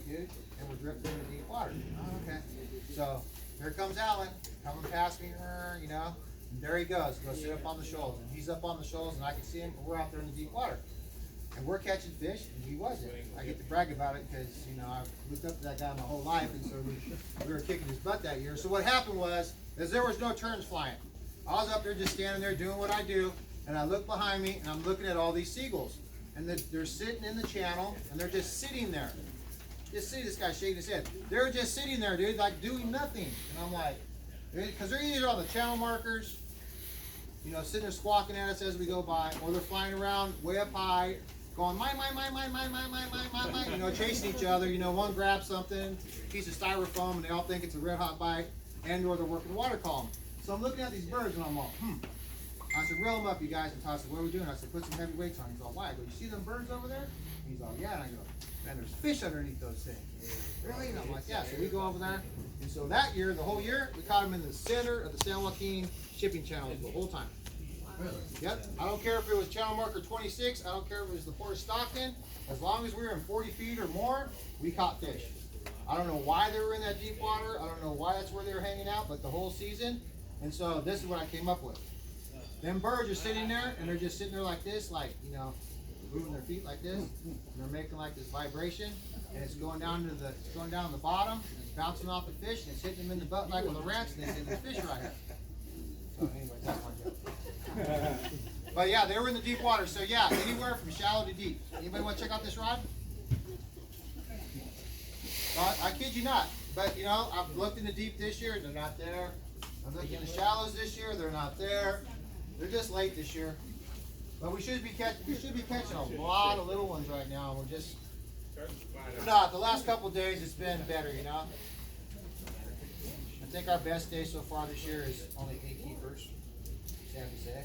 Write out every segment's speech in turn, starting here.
lake, dude, and we're drifting into deep water. Oh, okay. So here comes Alan coming past me, you know, and there he goes sit up on the shoals, and he's up on the shoals, and I can see him. We're out there in the deep water, and we're catching fish, and he wasn't. I get to brag about it because, you know, I've looked up to that guy my whole life, and so we were kicking his butt that year. So what happened was there was no terns flying. I was up there just standing there doing what I do, and I look behind me, and I'm looking at all these seagulls, and they're sitting in the channel, and they're just sitting there. Just see this guy shaking his head. They're just sitting there, dude, like doing nothing. And I'm like, because they're either on the channel markers, you know, sitting there squawking at us as we go by, or they're flying around way up high, going mine, you know, chasing each other. You know, one grabs something, piece of styrofoam, and they all think it's a red hot bite, and or they're working the water column. So I'm looking at these birds, and I'm all, I said, reel them up, you guys. And Todd said, what are we doing? I said, put some heavy weights on. He's all, why? I go, you see them birds over there? He's all, yeah. And I go, man, there's fish underneath those things. Really? And I'm like, yeah. So we go over there. And so that year, the whole year, we caught them in the center of the San Joaquin shipping channel the whole time. Really? Yep. I don't care if it was channel marker 26. I don't care if it was the Port of Stockton. As long as we were in 40 feet or more, we caught fish. I don't know why they were in that deep water. I don't know why that's where they were hanging out, but the whole season. And so this is what I came up with. Them birds are sitting there, and they're just sitting there like this, like, you know, moving their feet like this, and they're making like this vibration, and it's going down to the bottom, and it's bouncing off the fish, and it's hitting them in the butt like on the rats, and they say there's fish right here. So anyway, that's my joke. But yeah, they were in the deep water. So yeah, anywhere from shallow to deep. Anybody want to check out this rod? I kid you not. But you know, I've looked in the deep this year, they're not there. I've looked in the shallows this year, they're not there. They're just late this year. But we should be catching a lot of little ones right now. We're just not. The last couple of days it's been better, you know. I think our best day so far this year is only 8 keepers. Sad to say.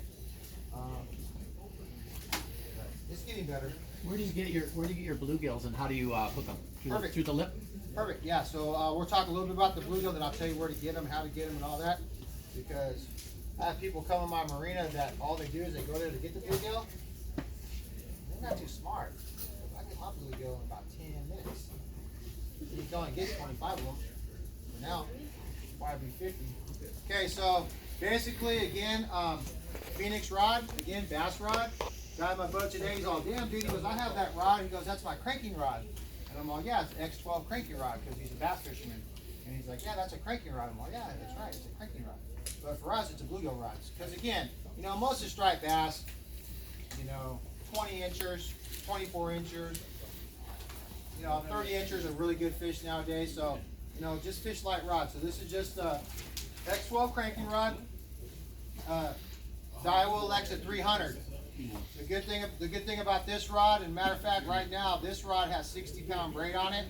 It's getting better. Where do you get your bluegills, and how do you hook them? Through the lip? Perfect. Yeah. So we'll talk a little bit about the bluegill, then I'll tell you where to get them, how to get them, and all that. Because I have people come in my marina that all they do is they go there to get the bluegill. They're not too smart. I get my bluegill in about 10 minutes. You can only get 25 of them. For now, probably 50. Okay, so basically, again, Phoenix rod, again, bass rod. Guy in my boat today, he's all, damn, dude, he goes, I have that rod. He goes, that's my cranking rod. And I'm all, yeah, it's X12 cranking rod, because he's a bass fisherman. And he's like, yeah, that's a cranking rod. I'm all, yeah, that's right, it's a cranking rod. But for us, it's a bluegill rod. Because again, you know, most of striped bass, you know, 20 inchers, 24 inchers, you know, 30 inchers are really good fish nowadays. So, you know, just fish light rod. So this is just a X12 cranking rod, Daiwa Alexa 300. The good thing about this rod, and matter of fact, right now, this rod has 60-pound braid on it,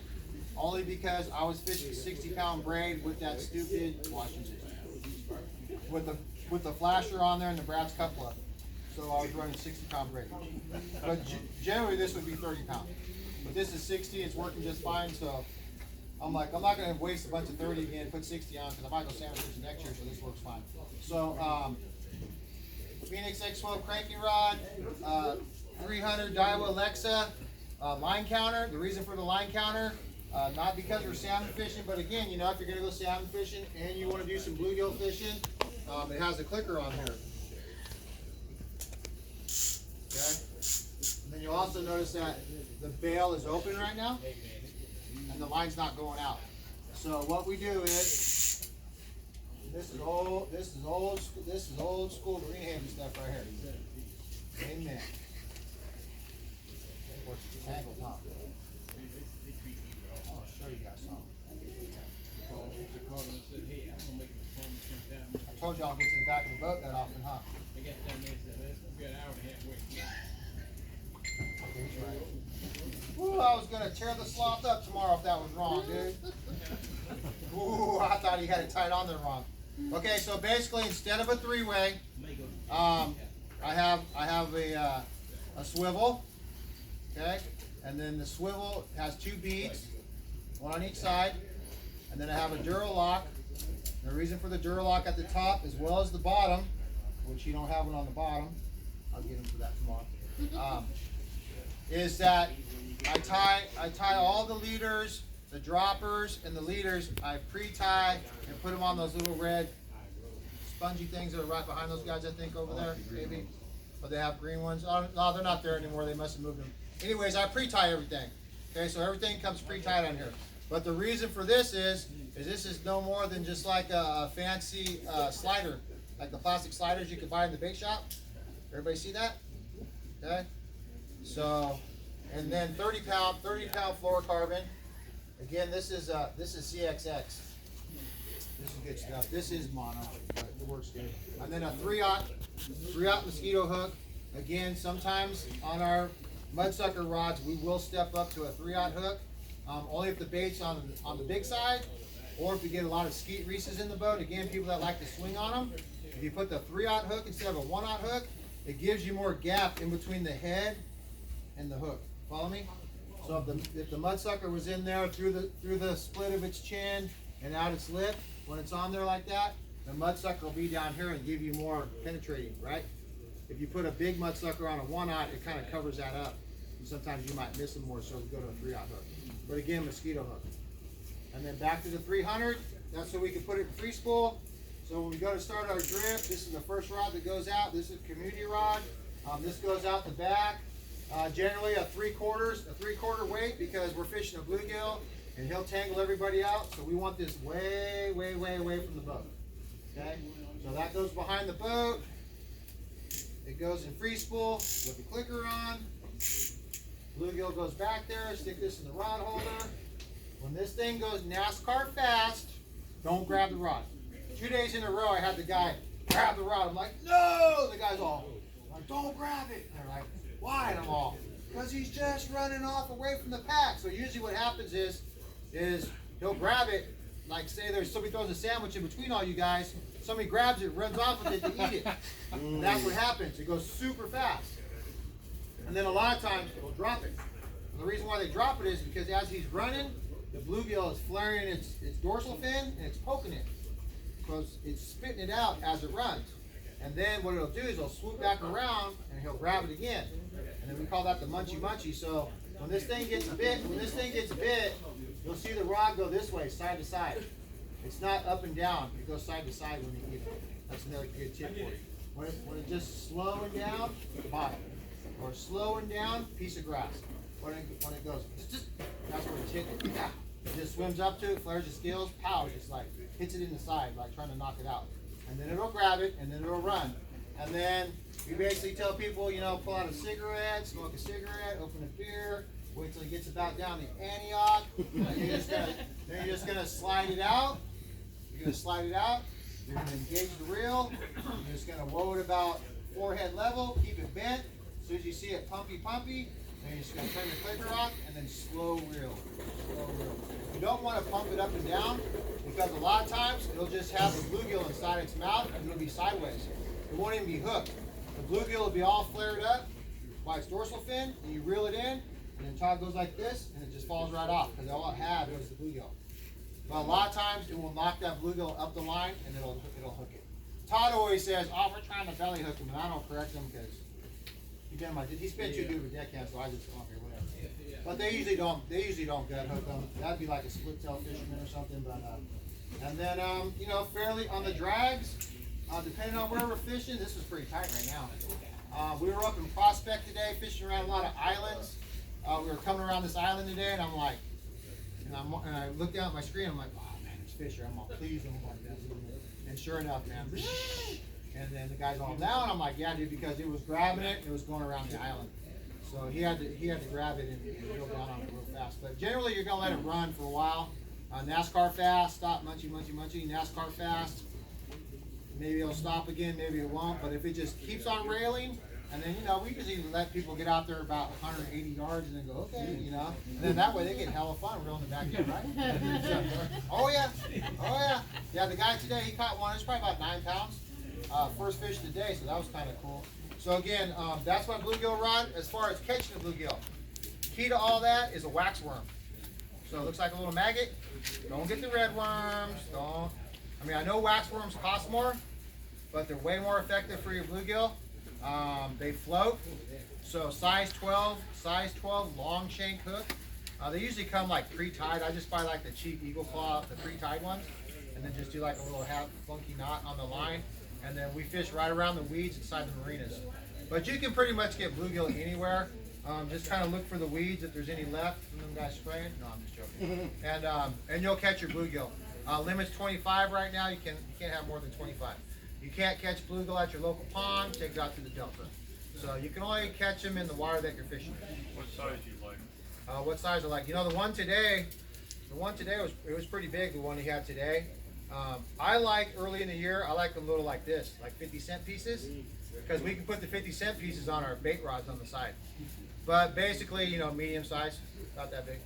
only because I was fishing 60-pound braid with that stupid Washington. With the flasher on there and the Brad's couplet. So I was running 60-pound braid. But generally this would be 30 pounds. But this is 60, it's working just fine, so I'm like, I'm not going to waste a bunch of 30 again and put 60 on, because I might go salmon fishing next year, so this works fine. So Phoenix X12 cranking rod, 300 Daiwa Alexa line counter. The reason for the line counter, not because we're salmon fishing, but again, you know, if you're going to go salmon fishing and you want to do some bluegill fishing, it has a clicker on here. Okay. And then you'll also notice that the bail is open right now, and the line's not going out. So what we do is, this is old school Greenhaven stuff right here. Amen. Of course, it's tangled, huh? I'll show you guys something. I told you I'll get to the back of the boat that often, huh? Okay, he's right. Woo, I was gonna tear the sloth up tomorrow if that was wrong, dude. Ooh, I thought he had it tied on there wrong. Okay, so basically, instead of a three-way, I have a swivel, okay, and then the swivel has 2 beads, one on each side, and then I have a Duralock. The reason for the Duralock at the top as well as the bottom, which you don't have one on the bottom, I'll get him for that tomorrow, is that I tie all the leaders the droppers, and the leaders, I pre-tie and put them on those little red spongy things that are right behind those guys, I think, over there, maybe. But they have green ones. Oh, no, they're not there anymore. They must have moved them. Anyways, I pre-tie everything. Okay, so everything comes pre-tied on here. But the reason for this is this is no more than just like a fancy slider, like the plastic sliders you can buy in the bait shop. Everybody see that? Okay. So, and then 30 pound fluorocarbon. Again, this is CXX. This is good stuff. This is mono, but it works good. And then a 3/0 mosquito hook. Again, sometimes on our mudsucker rods, we will step up to a 3/0 hook. Only if the bait's on the big side, or if we get a lot of skeet reeses in the boat. Again, people that like to swing on them, if you put the 3/0 hook instead of a 1/0 hook, it gives you more gap in between the head and the hook. Follow me? So if the mudsucker was in there through the split of its chin and out its lip, when it's on there like that, the mudsucker will be down here and give you more penetrating, right? If you put a big mudsucker on a 1/0, it kind of covers that up. And sometimes you might miss them more, so we go to a 3/0 hook. But again, mosquito hook. And then back to the 300, that's so we can put it in free spool. So when we go to start our drift, this is the first rod that goes out. This is a community rod. This goes out the back. Generally a 3/4 weight, because we're fishing a bluegill and he'll tangle everybody out. So we want this way, way, way away from the boat. Okay? So that goes behind the boat. It goes in free spool with the clicker on. Bluegill goes back there. Stick this in the rod holder. When this thing goes NASCAR fast, don't grab the rod. 2 days in a row, I had the guy grab the rod. I'm like, no! The guy's all, like, don't grab it. And they're like, why? And I'm all, because he's just running off away from the pack. So usually what happens is he'll grab it, like say there's somebody throws a sandwich in between all you guys, somebody grabs it, runs off with it to eat it. And that's what happens. It goes super fast. And then a lot of times it'll drop it. And the reason why they drop it is because as he's running, the bluegill is flaring its dorsal fin and it's poking it, because it's spitting it out as it runs. And then what it'll do is it'll swoop back around and he'll grab it again. And then we call that the munchy munchy. So when this thing gets bit, you'll see the rod go this way, side to side. It's not up and down. It goes side to side when you eat it. That's another good tip for you. When it's just slowing down, bottom. Or slowing down, piece of grass. When it goes, that's where it's hitting it. It just swims up to it, flares its gills, pow, just like hits it in the side, like trying to knock it out. And then it'll grab it, and then it'll run. And then we basically tell people, pull out a cigarette, smoke a cigarette, open a beer, wait till it gets about down to Antioch. Then you're just gonna slide it out. You're gonna slide it out. You're gonna engage the reel. You're just gonna woe it about forehead level, keep it bent. As soon as you see it pumpy, then you're just going to turn the clicker off and then slow reel. You don't want to pump it up and down, because a lot of times it'll just have the bluegill inside its mouth and it'll be sideways. It won't even be hooked. The bluegill will be all flared up by its dorsal fin, and you reel it in, and then Todd goes like this, and it just falls right off, because all it had was the bluegill. But a lot of times it will knock that bluegill up the line and it'll hook it. Todd always says, oh, we're trying to belly hook him, and I don't correct him because he spent too good of a deckhand, so I just don't care, whatever. But they usually don't gut hook them. That'd be like a split tail fisherman or something. But and then fairly on the drags, depending on where we're fishing, this is pretty tight right now. We were up in Prospect today, fishing around a lot of islands. We were coming around this island today, and I'm like, and I looked down at my screen. I'm like, oh man, there's fish here. I'm all pleased. And sure enough, man. And then the guy's all down, and I'm like, yeah, dude, because it was grabbing it, it was going around the island. So he had to grab it and go down on it real fast. But generally, you're gonna let it run for a while. NASCAR fast, stop, munchy. NASCAR fast. Maybe it'll stop again, maybe it won't. But if it just keeps on railing, and then we usually let people get out there about 180 yards and then go, okay, and then that way they get hella fun reeling the back end, right? So, oh yeah. The guy today, he caught one. It's probably about 9 pounds. First fish of the day, so that was kind of cool. So again, that's my bluegill rod. As far as catching a bluegill, key to all that is a wax worm. So it looks like a little maggot. Don't get the red worms. I know wax worms cost more, but they're way more effective for your bluegill. They float. So size 12 long shank hook. They usually come like pre-tied. I just buy like the cheap Eagle Claw, the pre-tied ones, and then just do like a little half funky knot on the line, and then we fish right around the weeds inside the marinas. But you can pretty much get bluegill anywhere. Just kind of look for the weeds if there's any left from them guys spraying. No, I'm just joking. And you'll catch your bluegill. Limit's 25 right now. You can't have more than 25. You can't catch bluegill at your local pond. Take it out to the delta. So you can only catch them in the water that you're fishing. What size do you like? What size I like? You know, the one today was pretty big. The one he had today. I like early in the year. I like them little like this, like 50-cent pieces, because we can put the 50-cent pieces on our bait rods on the side. But basically, you know, medium size, not that big.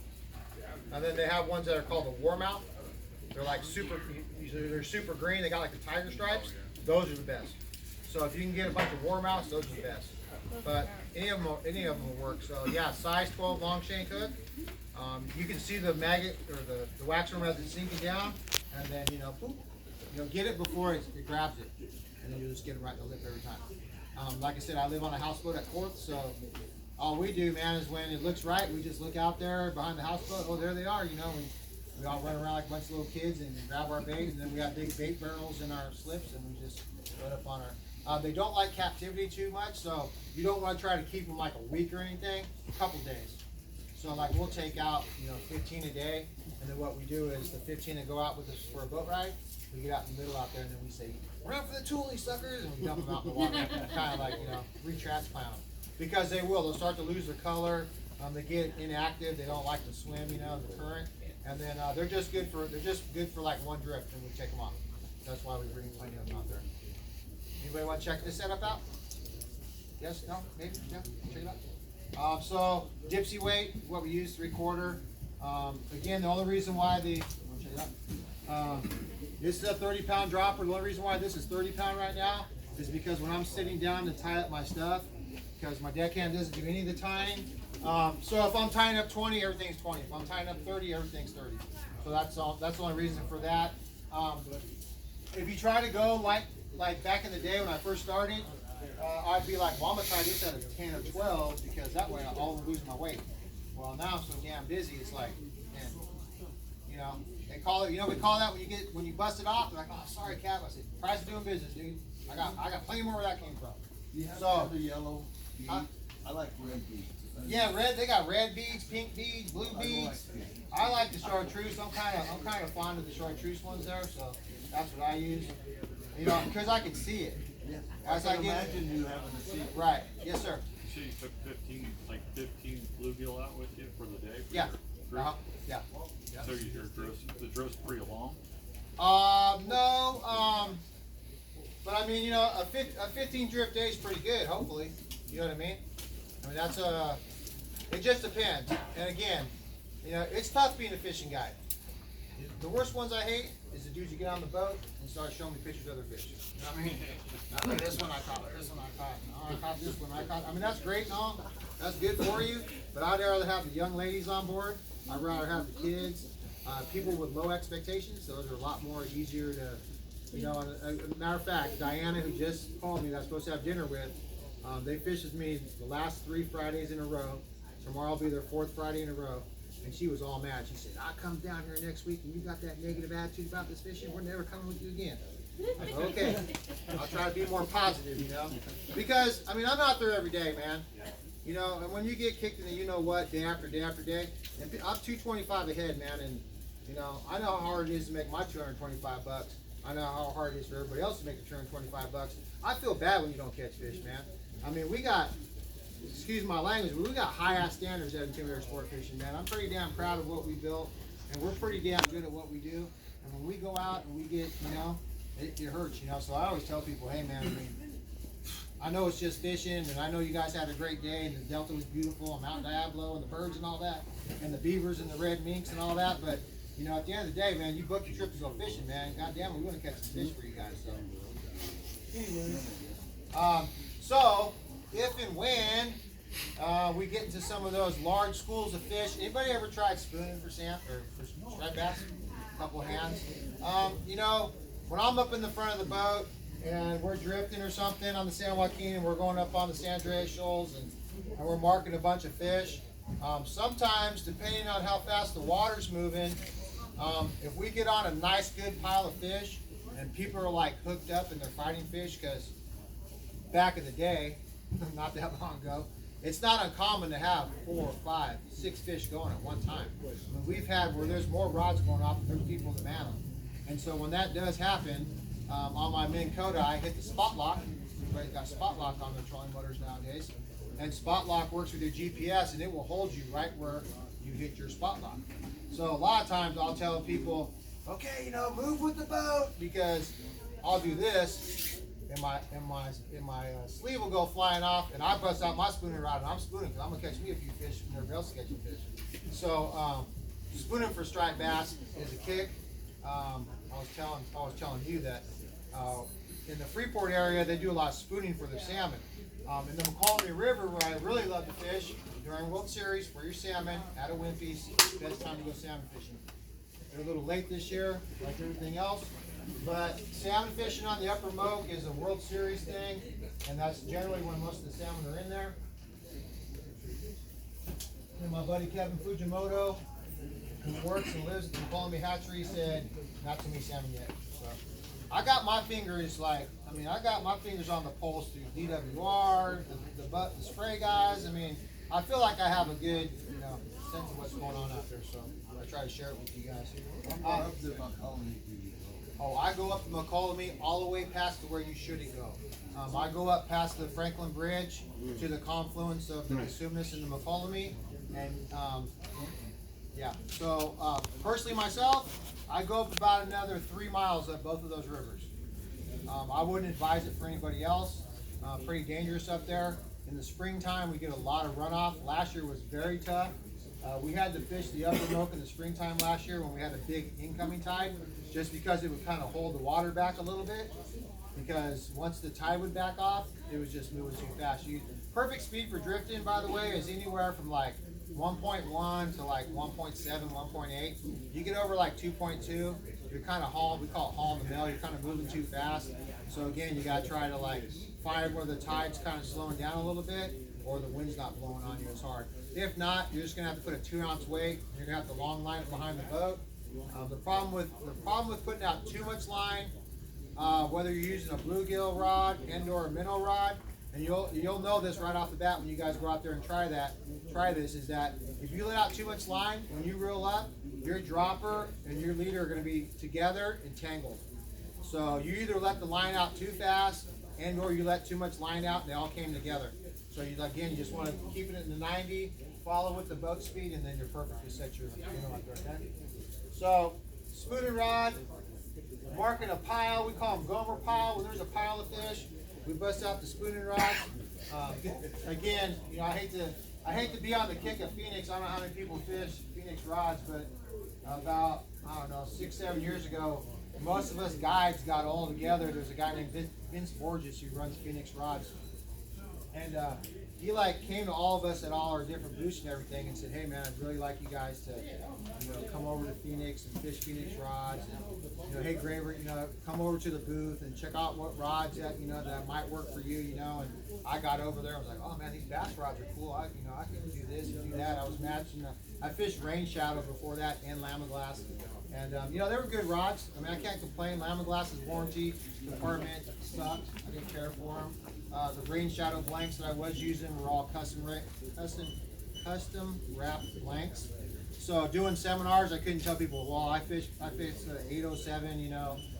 And then they have ones that are called the warmouth. They're like they're super green. They got like the tiger stripes. Those are the best. So if you can get a bunch of warmouths, those are the best. But any of them will work. So yeah, size 12 long shank hook. You can see the maggot or the wax worm as it's sinking down, and then boop, get it before it grabs it, and then you just get it right in the lip every time. Like I said, I live on a houseboat at Fourth, so all we do, man, is when it looks right, we just look out there behind the houseboat. Oh, there they are. We all run around like a bunch of little kids and grab our bait, and then we got big bait barrels in our slips, and we just put up on our. They don't like captivity too much, so you don't want to try to keep them like a week or anything. A couple days. So like we'll take out 15 a day, and then what we do is the 15 that go out with us for a boat ride, we get out in the middle out there, and then we say, "Run for the toolie, suckers!" and we dump them out in the water, kind of like retransplant them, because they will. They'll start to lose their color. They get inactive. They don't like to swim, the current, and then they're just good for like one drift, and we take them off. That's why we bring plenty of them out there. Anybody want to check this setup out? Yes? No? Maybe? Yeah? Check it out. So gypsy weight, what we use, 3/4. Again, the only reason why check it out. This is a 30-pound dropper. The only reason why this is 30-pound right now is because when I'm sitting down to tie up my stuff, because my deckhand doesn't do any of the tying. So if I'm tying up 20, everything's 20. If I'm tying up 30, everything's 30. So that's all. That's the only reason for that. If you try to go like back in the day when I first started, I'd be like, well, I'm gonna tie this at a 10 or 12 because that way I'll lose my weight. Well, now I'm so damn busy. It's like, man, they call it. We call that when you bust it off. They're like, oh, sorry, Capt. I said, price of doing business, dude. I got plenty more where that came from. You have the yellow beads. I like red beads. Yeah, red. They got red beads, pink beads, blue beads. I like the chartreuse. I'm kind of fond of the chartreuse ones there, so that's what I use. Because I can see it. Yeah. As I imagine you having to see it. Right. Yes, sir. You say you took 15 bluegill out with you for the day? For Yeah. your drift? Yeah. So the drift's pretty long? No. But I mean, a 15 drift day is pretty good. Hopefully, you know what I mean. I mean it just depends. And again, it's tough being a fishing guide. The worst ones I hate is the dudes who get on the boat and start showing me pictures of their fish. You know what I mean? I mean, this one I caught, this one I caught, oh, I caught this one, I caught. I mean, that's great and all. That's good for you. But I'd rather have the young ladies on board. I'd rather have the kids. People with low expectations. Those are a lot more easier to, and a matter of fact, Diana, who just called me, that I was supposed to have dinner with, they fished with me the last 3 Fridays in a row. Tomorrow will be their 4th Friday in a row. And she was all mad. She said, I'll come down here next week and you got that negative attitude about this fishing, we're never coming with you again. I go, okay. I'll try to be more positive, Because, I mean, I'm out there every day, man. And when you get kicked in the you-know-what day after day after day, and I'm 225 ahead, man, and, I know how hard it is to make my 225 bucks. I know how hard it is for everybody else to make the 225 bucks. I feel bad when you don't catch fish, man. I mean, we got, excuse my language, but we got high-ass standards at Intimidator Sport Fishing, man. I'm pretty damn proud of what we built, and we're pretty damn good at what we do. And when we go out and we get, it hurts, So I always tell people, hey, man, I mean, I know it's just fishing, and I know you guys had a great day, and the Delta was beautiful, and Mount Diablo, and the birds and all that, and the beavers and the red minks and all that, but, at the end of the day, man, you booked your trip to go fishing, man. God damn it, we want to catch some fish for you guys, so. Anyways, so, if and when we get into some of those large schools of fish, anybody ever tried spooning for striped bass? A couple of hands. When I'm up in the front of the boat and we're drifting or something on the San Joaquin and we're going up on the San Andreas shoals and we're marking a bunch of fish, Sometimes, depending on how fast the water's moving, if we get on a nice good pile of fish and people are like hooked up and they're fighting fish, because back in the day, not that long ago, it's not uncommon to have 4, 5, 6 fish going at one time. I mean, we've had where there's more rods going off than there's people to man them. And so when that does happen, on my Minn Kota, I hit the spot lock. Everybody's got spot lock on their trolling motors nowadays. And spot lock works with your GPS, and it will hold you right where you hit your spot lock. So a lot of times I'll tell people, okay, move with the boat, because I'll do this, and my sleeve will go flying off, and I bust out my spooning rod, and I'm spooning because I'm gonna catch me a few fish when everybody else is catching fish. So spooning for striped bass is a kick. I was telling you that in the Freeport area they do a lot of spooning for their salmon. In the McCallum River, where I really love to fish during World Series for your salmon at a Wimpy's, best time to go salmon fishing. They're a little late this year, like everything else, but salmon fishing on the Upper Moke is a World Series thing, and that's generally when most of the salmon are in there. And my buddy Kevin Fujimoto, who works and lives at the McCallum Hatchery, said, not too many salmon yet. So I got my fingers on the pulse through DWR, the spray guys. I mean, I feel like I have a good, sense of what's going on out there. So I try to share it with you guys. Up to McCallum. I go up to McCallum all the way past to where you shouldn't go. I go up past the Franklin Bridge to the confluence of the Cosumnes and the McCallum, and yeah. So personally myself, I go up about another 3 miles up both of those rivers. I wouldn't advise it for anybody else. Pretty dangerous up there. In the springtime, we get a lot of runoff. Last year was very tough. We had to fish the Upper Moke in the springtime last year when we had a big incoming tide, just because it would kind of hold the water back a little bit. Because once the tide would back off, it was just moving too fast. Perfect speed for drifting, by the way, is anywhere from like 1.1 to like 1.7, 1.8. You get over like 2.2, you're kind of hauling, we call it hauling the mill, you're kind of moving too fast. So again, you got to try to like find where the tide's kind of slowing down a little bit, or the wind's not blowing on you as hard. If not, you're just going to have to put a 2-ounce weight. You're going to have to long line it behind the boat. The problem with putting out too much line, whether you're using a bluegill rod and or a minnow rod, and you'll know this right off the bat when you guys go out there and try this, is that if you let out too much line, when you reel up, your dropper and your leader are going to be together and tangled. So you either let the line out too fast and or you let too much line out and they all came together. So you just want to keep it in the 90, follow with the boat speed, and then you're perfect to set your like that. Okay? So spooning rod, marking a pile, we call them gomer pile. When there's a pile of fish, we bust out the spooning rods. Again, I hate to be on the kick of Phoenix. I don't know how many people fish Phoenix rods, but about 6, 7 years ago, most of us guides got all together. There's a guy named Vince Borges who runs Phoenix rods, and he came to all of us at all our different booths and everything and said, hey man, I'd really like you guys to come over to Phoenix and fish Phoenix rods, and hey Graver, come over to the booth and check out what rods that that might work for you, and I got over there, I was like, oh man, these bass rods are cool. I can do this and do that. I was matching I fished Rain Shadow before that and Lamaglass, and they were good rods. I mean, I can't complain. Lamaglass's warranty department sucked. I didn't care for them. The Rain Shadow blanks that I was using were all custom wrapped blanks. So doing seminars, I couldn't tell people, well, I fished 807,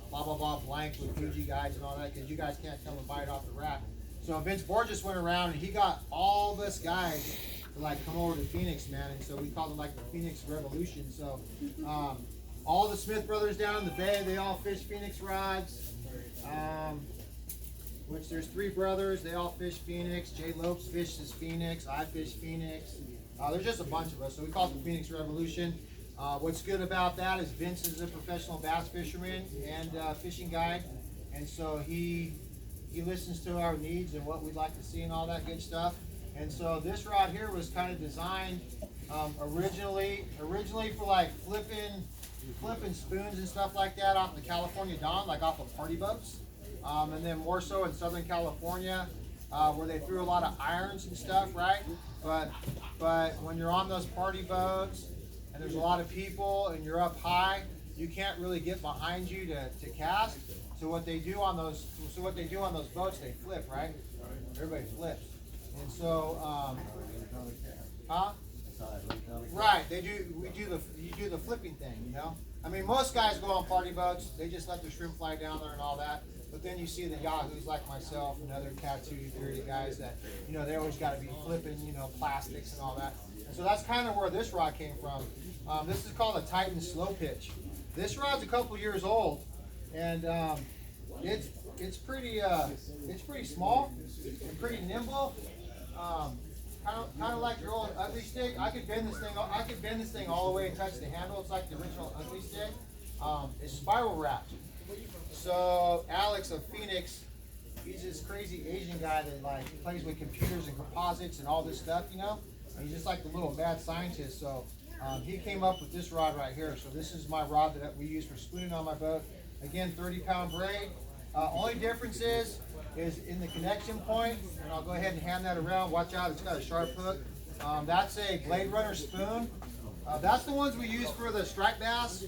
blah blah blah blank with Fuji guides and all that, because you guys can't come and buy it off the rack. So Vince Borges went around and he got all of us guys to come over to Phoenix, man, and so we called it the Phoenix Revolution. So all the Smith brothers down in the bay, they all fish Phoenix rods. Which there's 3 brothers, they all fish Phoenix. Jay Lopes fishes Phoenix, I fish Phoenix. There's just a bunch of us, so we call it the Phoenix Revolution. What's good about that is Vince is a professional bass fisherman and fishing guide, and so he listens to our needs and what we'd like to see and all that good stuff. And so this rod here was kind of designed originally for flipping spoons and stuff like that off the California Dawn, off of party boats. And then more so in Southern California, where they threw a lot of irons and stuff, right? But but when you're on those party boats and there's a lot of people and you're up high, you can't really get behind you to cast. So what they do on those boats, they flip, right? Everybody flips. And so, huh? Right, you do the flipping thing, you know? I mean, most guys go on party boats, they just let their shrimp fly down there and all that. But then you see the yahoos like myself and other Cat 2 30 guys that, you know, they always got to be flipping, you know, plastics and all that. And so that's kind of where this rod came from. This is called a Titan Slow Pitch. This rod's a couple years old, and it's pretty small and pretty nimble. Kind of like your old ugly stick. I could bend this thing all the way and touch the handle. It's like the original ugly stick. It's spiral wrapped. So Alex of Phoenix, he's this crazy Asian guy that like plays with computers and composites and all this stuff, you know. And he's just like the little mad scientist. So he came up with this rod right here. So this is my rod that we use for spooning on my boat. Again, 30-pound braid. Only difference is in the connection point, and I'll go ahead and hand that around. Watch out, it's got a sharp hook. That's a Blade Runner spoon. That's the ones we use for the striped bass.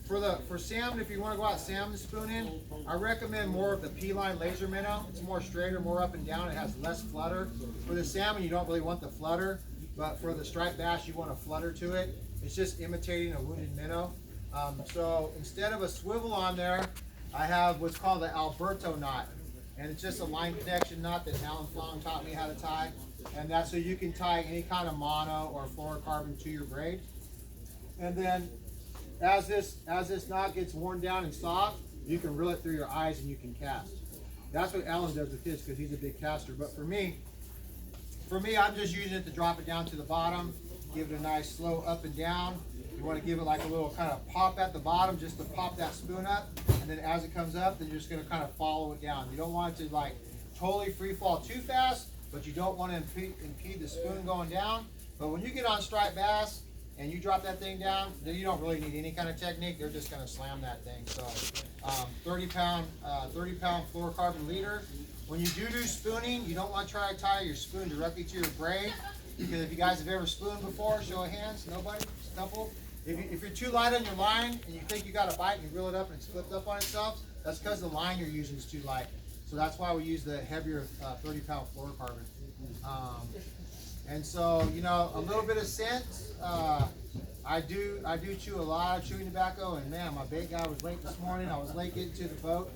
For salmon, if you want to go out salmon spooning, I recommend more of the P-line laser minnow. It's more straighter, more up and down. It has less flutter. For the salmon, you don't really want the flutter, but for the striped bass, you want a flutter to it. It's just imitating a wounded minnow. So instead of a swivel on there, I have what's called the Alberto knot, and it's just a line connection knot that Alan Flong taught me how to tie, and that's so you can tie any kind of mono or fluorocarbon to your braid. And then as this knot gets worn down and soft, you can reel it through your eyes and you can cast. That's what Alan does with his because he's a big caster. But for me, I'm just using it to drop it down to the bottom, give it a nice slow up and down. You want to give it like a little kind of pop at the bottom just to pop that spoon up, and then as it comes up, then you're just going to kind of follow it down. You don't want it to like totally free fall too fast, but you don't want to impede the spoon going down. But when you get on striped bass and you drop that thing down, then you don't really need any kind of technique. They're just going to slam that thing. So 30-pound fluorocarbon leader. When you do spooning, you don't want to try to tie your spoon directly to your braid, because if you guys have ever spooned before, show of hands, nobody, just a couple. If you're too light on your line and you think you got a bite and you reel it up and it's flipped up on itself, that's because the line you're using is too light. So that's why we use the heavier 30-pound fluorocarbon. And so, you know, a little bit of scent. I do chew a lot of chewing tobacco, and man, my bait guy was late this morning. I was late getting to the boat.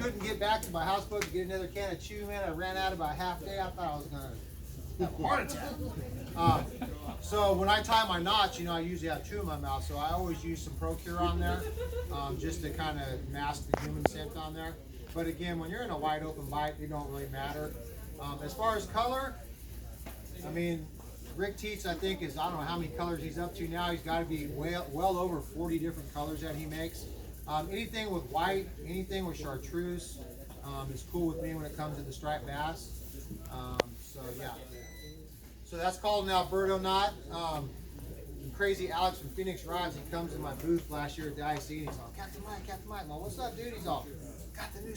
Couldn't get back to my houseboat to get another can of chew, man. I ran out about half day. I thought I was gonna have a heart attack. So when I tie my knots, you know, I usually have two in my mouth, so I always use some Procure on there, just to kind of mask the human scent on there. But again, when you're in a wide open bite, it don't really matter. As far as color, I mean, Rick Teets, I think, I don't know how many colors he's up to now. He's got to be well over 40 different colors that he makes. Anything with white, anything with chartreuse is cool with me when it comes to the striped bass. So yeah. So that's called an Alberto knot. Crazy Alex from Phoenix Rods, he comes in my booth last year at the IC and he's all, Captain Mike, well, what's up, dude? He's all, got the new